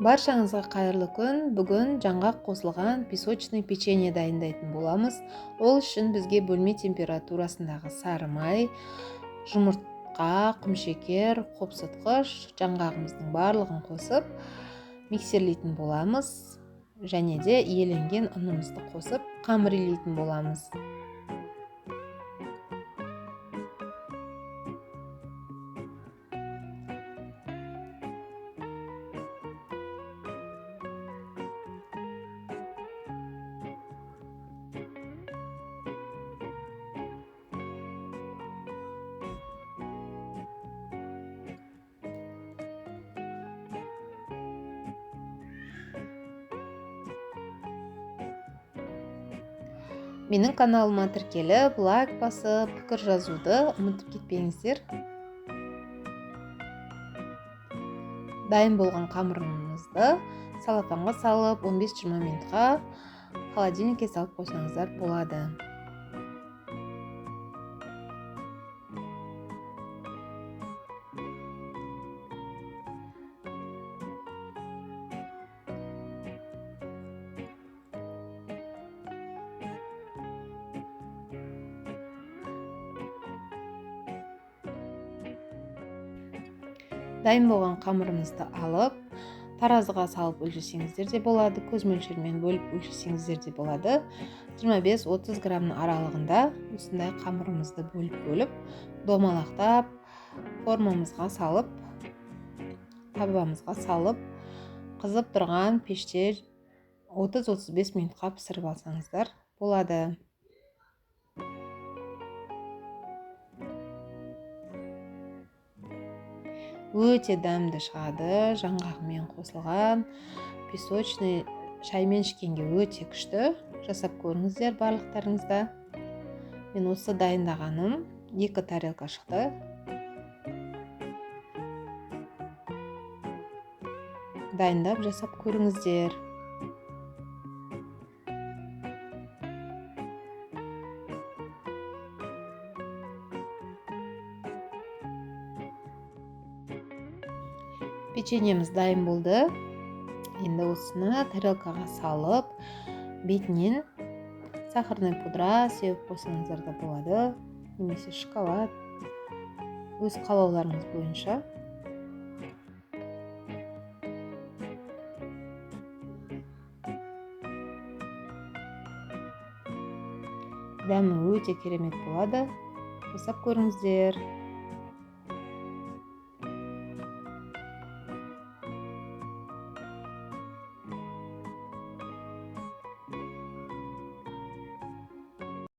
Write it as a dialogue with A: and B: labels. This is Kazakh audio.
A: Баршаңызға қайырлы күн. Бүгін жаңғақ қосылған песочный печенье дайындайтын боламыз. Ол үшін бізге бөлме температурасындағы сары май, жұмыртқа, құмшекер, қопсытқыш, жаңғағымыздың барлығын қосып миксерлейтін боламыз. Және де иеленген ұнымызды қосып қамыр илейтін боламыз. Менің каналыма тіркеліп, лайк басып, пікір жазуды ұмытып кетпеңіздер. Дайын болған қамырымызды салатанға салып 15-20 минутқа холодильникке салып қойсаңыздар болады. Дайын болған қамырымызды алып, таразыға салып өлшесеңіздер де болады, көз мөлшерімен бөліп өлшесеңіздер де болады. 25-30 грамның аралығында осындай қамырымызды бөліп, домалақтап, формамызға салып, табамызға салып, қызып тұрған пеште 30-35 минутқа пісіріп алсаңыздар болады. Өте дәмді шығады, жаңғағымен қосылған песочный шаймен ішкенге өте күшті. Жасап көріңіздер барлықтарыңызда. Мен осы дайындағаным 2 тарелка шықты. Дайындап жасап көріңіздер. Печеньеміз дайын болды. Енді осыны тарелкаға салып, бетінен сахарный пудра сеуіп қойсаңыздар да болады, немесе шоколад, өз қалауларыңыз бойынша. Дәмі өте керемет болады. Жасап көріңіздер.